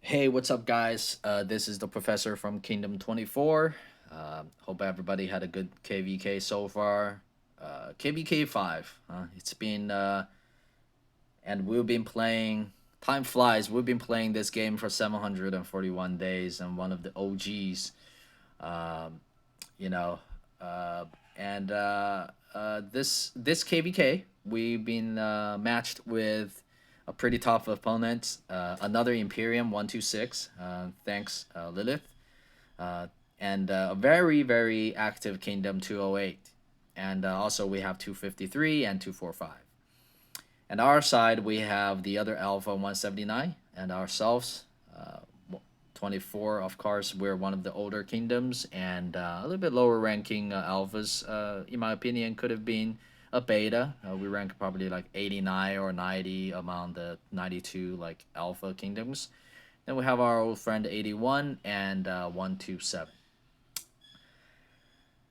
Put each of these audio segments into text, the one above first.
Hey, what's up, guys? This is the professor from Kingdom 24. Hope everybody had a good KvK so far. KvK5. It's been, and we've been playing. Time flies. We've been playing this game for 741 days, and one of the OGs. Um, you know, uh, and this KvK, we've been matched with a pretty tough opponent, another Imperium 126. Thanks, Lilith, uh, and a very active Kingdom 208, and also we have 253 and 245. And our side, we have the other Alpha 179 and ourselves. 24, of course, we're one of the older kingdoms and a little bit lower ranking alphas. In my opinion, could have been a beta. We rank probably like 89 or 90 among the 92 like alpha kingdoms. Then we have our old friend 81 and 127.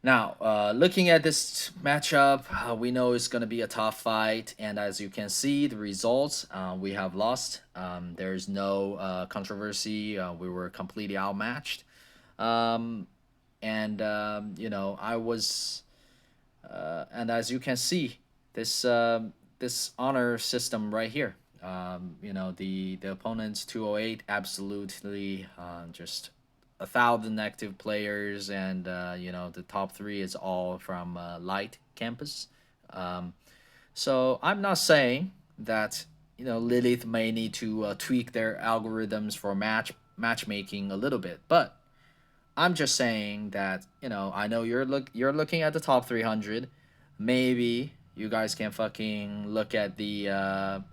Now, looking at this matchup, we know it's going to be a tough fight. And as you can see, the results, we have lost. There's no controversy. We were completely outmatched. Um, and I was, and as you can see, this honor system right here. The opponent's 208 absolutely just 1,000 active players, and the top three is all from light campus. Um, so I'm not saying that Lilith may need to tweak their algorithms for matchmaking a little bit, but I'm just saying that I know you're looking at the top 300. Maybe you guys can fucking look at the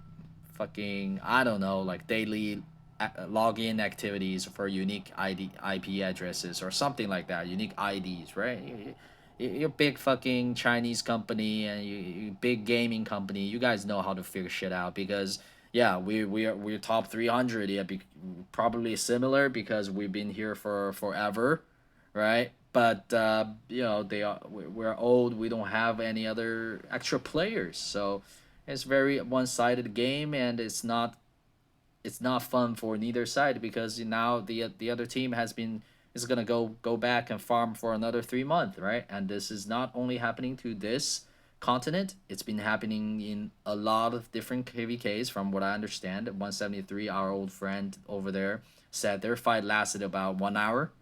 fucking, I don't know, like daily login activities for unique IP addresses or something like that, unique IDs, right? You're a big fucking Chinese company and you big gaming company. You guys know how to figure shit out because yeah, we're top 300. Yeah, probably similar because we've been here for forever, right? But we're old. We don't have any other extra players, so it's very one-sided game, and it's not fun for neither side because now the other team is gonna go back and farm for another 3 months, right? And this is not only happening to this continent; it's been happening in a lot of different KVKs, from what I understand. 173, our old friend over there, said their fight lasted about 1 hour,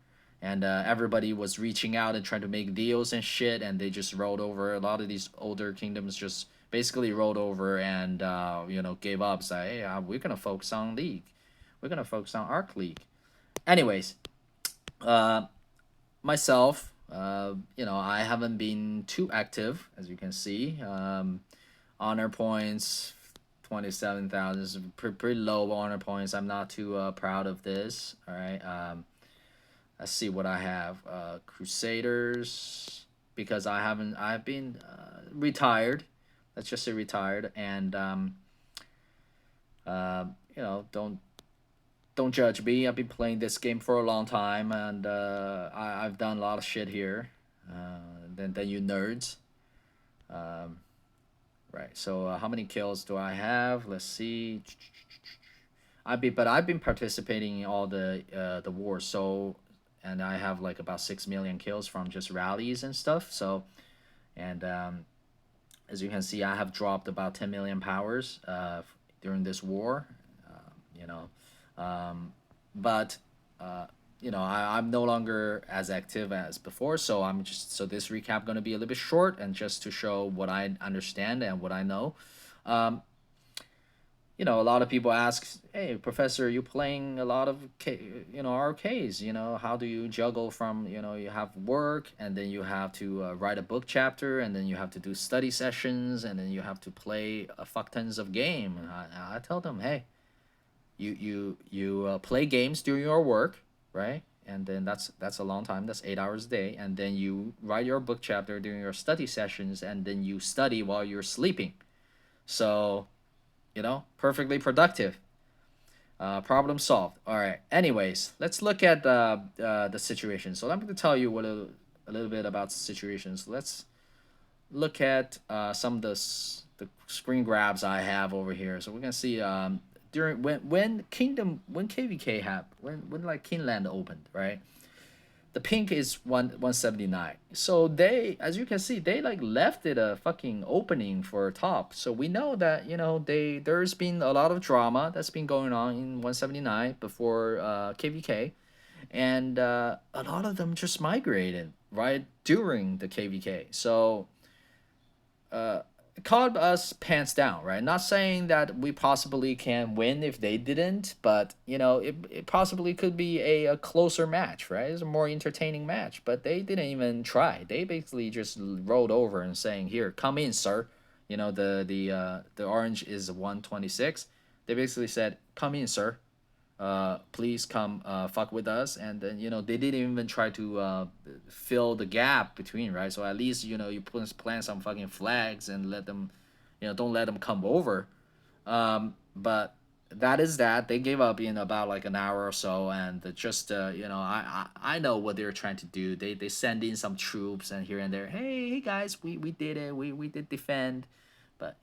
and everybody was reaching out and trying to make deals and shit, and they just rolled over. A lot of these older kingdoms just basically rolled over and gave up. Say, hey, we're gonna focus on league, we're gonna focus on Arc League. Anyways, uh, myself, I haven't been too active, as you can see. Honor points, 27,000 is pretty low honor points. I'm not too proud of this. All right. Let's see what I have. Crusaders, because I've been retired. Let's just say retired, and uh, don't judge me. I've been playing this game for a long time, and I've done a lot of shit here. Than you nerds. Um, right. So how many kills do I have? Let's see. I've been participating in all the wars. So, and I have like about 6 million kills from just rallies and stuff. So, and as you can see, I have dropped about 10 million powers during this war. You know, um, but I'm no longer as active as before. So this recap going to be a little bit short and just to show what I understand and what I know. Um, a lot of people ask, "Hey, professor, you playing a lot of RKs? How do you juggle from you have work and then you have to write a book chapter and then you have to do study sessions and then you have to play a fuck tons of game?" And I tell them, "Hey, you play games during your work, right? And then that's a long time. That's 8 hours a day. And then you write your book chapter during your study sessions, and then you study while you're sleeping. So." Perfectly productive. Problem solved. All right. Anyways, let's look at the situation. So I'm going to tell you a little bit about the situations. Let's look at some of the screen grabs I have over here. So we're going to see during when KvK happened, when like Kingland opened, right? The pink is 179. So they, as you can see, they like left it a fucking opening for top. So we know that, there's been a lot of drama that's been going on in 179 before KvK, and a lot of them just migrated right during the KvK. So uh, caught us pants down, right? Not saying that we possibly can win if they didn't, but it possibly could be a closer match, right? It's a more entertaining match, but they didn't even try. They basically just rolled over and saying, "Here, come in, sir." The orange is 126. They basically said, "Come in, sir. Please come fuck with us." And then they didn't even try to fill the gap between, right? So at least you plant some fucking flags and let them, don't let them come over. But that is that they gave up in about like an hour or so, and just I know what they're trying to do. They send in some troops and here and there. Hey guys, we did it. We did defend, but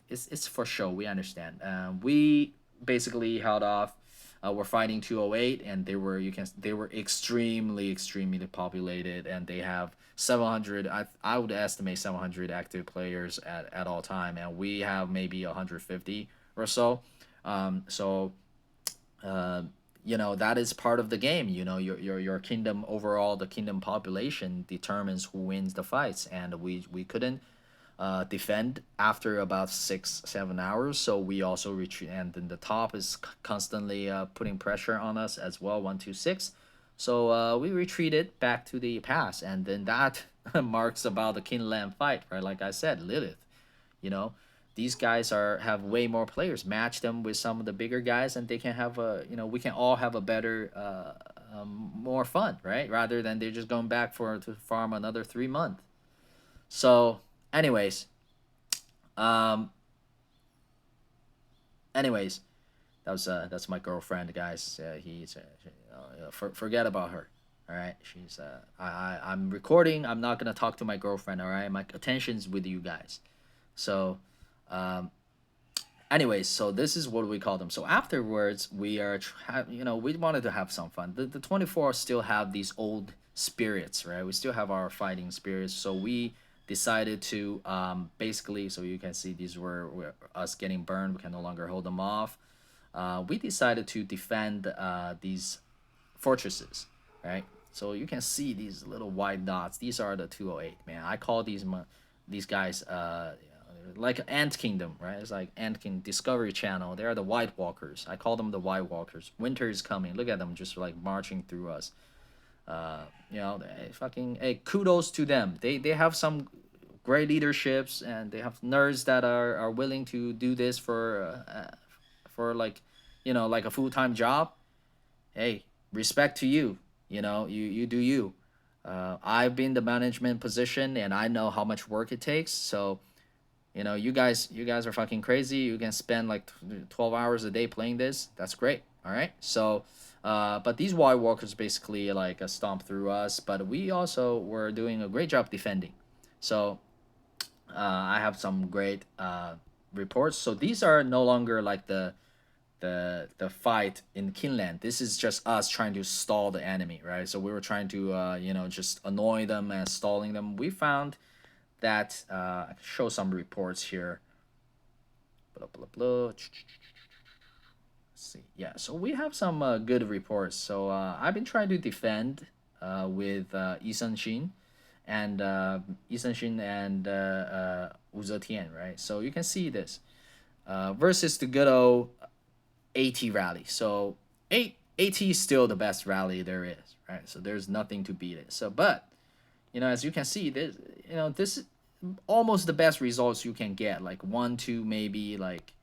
it's for show. We understand. We basically held off. We're fighting 208, and they were extremely populated, and they have 700. I would estimate 700 active players at all time, and we have maybe 150 or so. So uh, that is part of the game. Your kingdom overall, the kingdom population determines who wins the fights, and we couldn't defend after about 6-7 hours. So we also retreat, and then the top is constantly putting pressure on us as well. 126. So we retreated back to the pass, and then that marks about the King Lamb fight, right? Like I said, Lilith. You know, these guys have way more players. Match them with some of the bigger guys, and they can have we can all have a better more fun, right? Rather than they're just going back to farm another 3 months. So, anyways, um, anyways, that's my girlfriend, guys. Forget about her. All right, she's I'm recording. I'm not gonna talk to my girlfriend. All right, my attention's with you guys. So, um, anyways, so this is what we call them. So afterwards, we are we wanted to have some fun. The 24 still have these old spirits, right? We still have our fighting spirits. So we decided to basically, so you can see these were us getting burned. We can no longer hold them off. We decided to defend these fortresses, right? So you can see these little white dots. These are the 208, man. I call these guys like Ant Kingdom, right? It's like Ant King Discovery Channel. They are the White Walkers. I call them the White Walkers. Winter is coming. Look at them, just like marching through us. Fucking hey, kudos to them. They have some great leaderships, and they have nerds that are willing to do this for like like a full-time job. Hey, respect to you. You do you. I've been the management position, and I know how much work it takes. So you guys are fucking crazy. You can spend like 12 hours a day playing this. That's great. All right. So, but these White Walkers basically like stomp through us, but we also were doing a great job defending. So, I have some great reports. So these are no longer like the fight in Kinland. This is just us trying to stall the enemy, right? So we were trying to just annoy them and stalling them. We found that I can show some reports here. Blah blah blah. Let's see. Yeah, so we have some good reports. So I've been trying to defend with Isan Shin and Wu Zetian, right? So you can see this versus the good old AT rally. So AT is still the best rally there is, right? So there's nothing to beat it. So, but as you can see, this is almost the best results you can get. Like 1-2, maybe like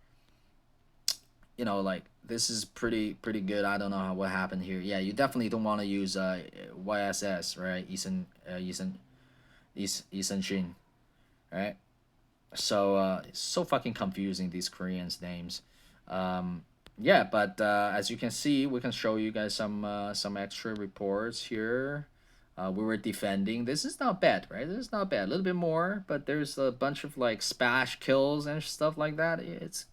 like this is pretty good. I don't know what happened here. Yeah, you definitely don't want to use YSS, right? Isan Shin, right? So it's so fucking confusing, these Koreans names. Yeah, but as you can see, we can show you guys some extra reports here. We were defending. This is not bad, right? This is not bad. A little bit more, but there's a bunch of like splash kills and stuff like that. It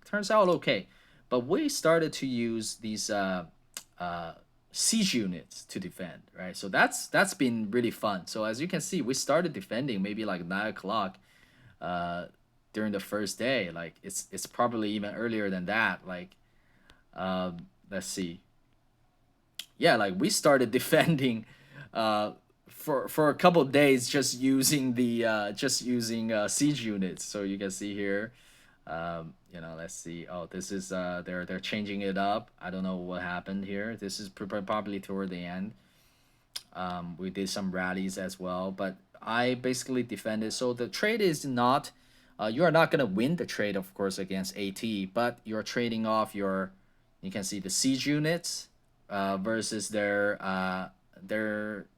turns out okay. but we started to use these uh, siege units to defend, right? So that's been really fun. So as you can see, we started defending maybe like 9 o'clock uh, during the first day. Like it's probably even earlier than that. Like let's see, yeah, like we started defending uh, for a couple of days just using the siege units. So you can see here, let's see. Oh, this is they're changing it up. I don't know what happened here. This is probably toward the end. We did some rallies as well, but I basically defended. So the trade is not, you are not gonna win the trade, of course, against AT, but you're trading off your, you can see the siege units, versus their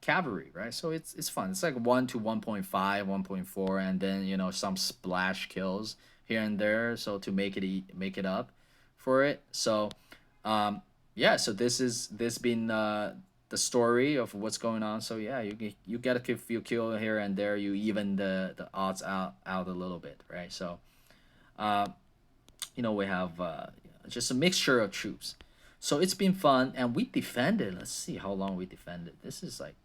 cavalry, right? So it's fun. It's like 1 to 1.5, 1.4, and then some splash kills here and there, so to make it up for it. So um, yeah, so this been the story of what's going on. So yeah, you get a few kill here and there. You even the odds out a little bit, right? So uh, we have just a mixture of troops. So it's been fun, and we defended. Let's see how long we defended. This is like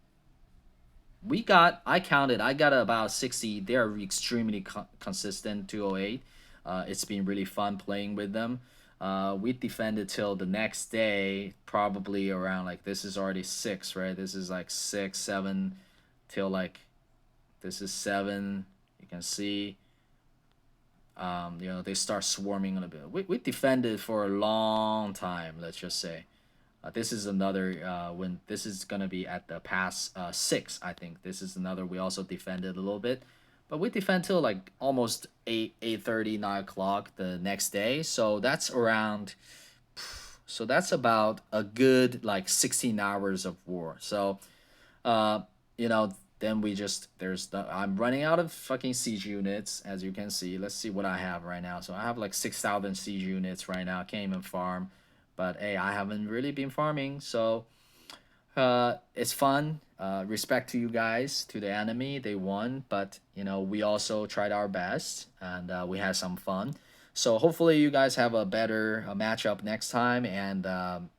I counted. I got about 60. They are extremely consistent. 208. It's been really fun playing with them. We defended till the next day, probably around like this is already 6, right? This is like 6, 7, till like this is 7. You can see, they start swarming a little bit. We defended for a long time. Let's just say. This is another when this is gonna be at the past 6. I think this is another. We also defended a little bit, but we defend till like almost 8:30, 9 o'clock the next day. So that's around. So that's about a good like 16 hours of war. So uh, then we just I'm running out of fucking siege units, as you can see. Let's see what I have right now. So I have like 6,000 siege units right now. I can't even farm, but hey, I haven't really been farming, so it's fun. Respect to you guys, to the enemy. They won, but we also tried our best, and we had some fun. So hopefully you guys have a better matchup next time, and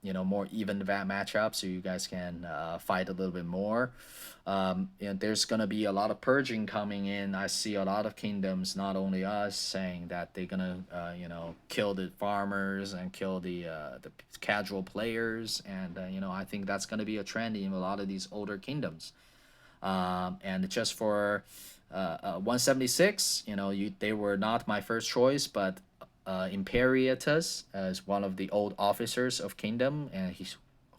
more even matchup, so you guys can fight a little bit more. There's gonna be a lot of purging coming in. I see a lot of kingdoms, not only us, saying that they're gonna kill the farmers and kill the casual players, and I think that's gonna be a trend in a lot of these older kingdoms. And just for 176, they were not my first choice, but Imperiatus is one of the old officers of kingdom, and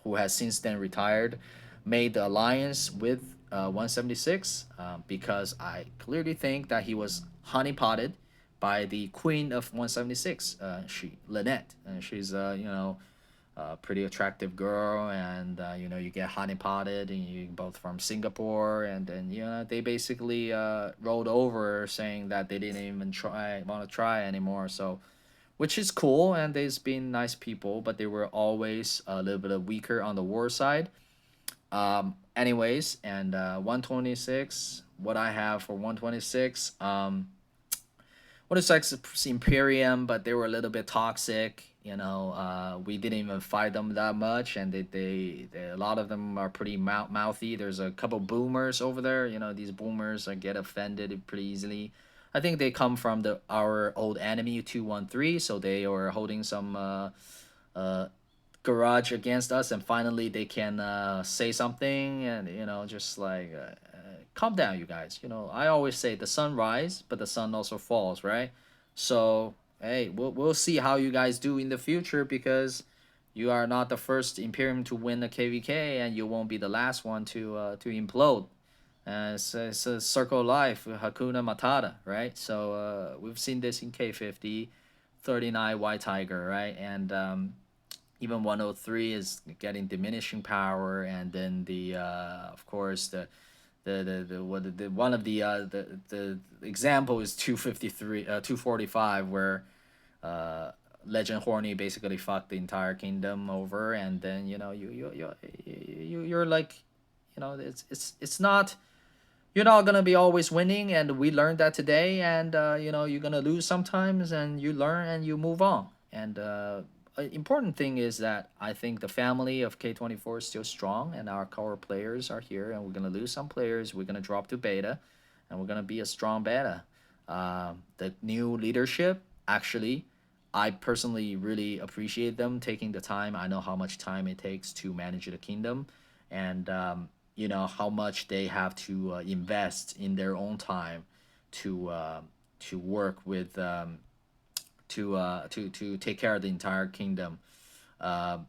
who has since then retired, made the alliance with 176, because I clearly think that he was honeypotted by the queen of 176, Lynette, and she's pretty attractive girl, and you get honeypotted, and you both from Singapore, and then they basically rolled over, saying that they didn't even want to try anymore. So, which is cool, and they've been nice people, but they were always a little bit weaker on the war side. Anyways, and 126, what I have for 126, what is like Imperium, but they were a little bit toxic. We didn't even fight them that much, and a lot of them are pretty mouthy. There's a couple boomers over there. These boomers get offended pretty easily. I think they come from our old enemy 213, so they are holding some garage against us, and finally they can say something, and just like calm down, you guys. I always say the sun rise, but the sun also falls, right? So hey, we'll see how you guys do in the future, because you are not the first Imperium to win the KvK, and you won't be the last one to implode. It's a circle of life, Hakuna Matata, right? So we've seen this in K50, 39 White Tiger, right? And even 103 is getting diminishing power, and then of course the one of the example is 253 245, where Legend Horny basically fucked the entire kingdom over, and then you're like, it's not, you're not gonna be always winning, and we learned that today, and you're gonna lose sometimes, and you learn and you move on, and important thing is that I think the family of K24 is still strong, and our core players are here. And we're gonna lose some players. We're gonna drop to beta, and we're gonna be a strong beta. The new leadership, actually, I personally really appreciate them taking the time. I know how much time it takes to manage the kingdom, and you know how much they have to invest in their own time to work with to take care of the entire kingdom. Uh,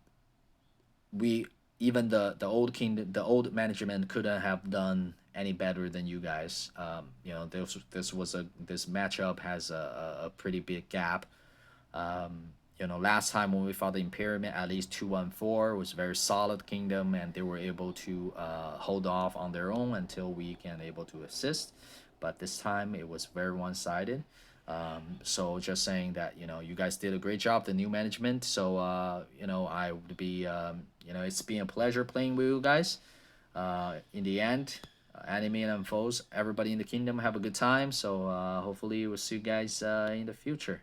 we even the old kingdom, the old management couldn't have done any better than you guys. You know, this matchup has a pretty big gap. You know, last time when we fought the Imperium, at least 214 was a very solid kingdom, and they were able to hold off on their own until we can able to assist. But this time it was very one sided. So just saying that, you know, you guys did a great job, the new management. So you know, I would be you know, it's been a pleasure playing with you guys. In the end, anime and foes, everybody in the kingdom have a good time. So hopefully we'll see you guys in the future.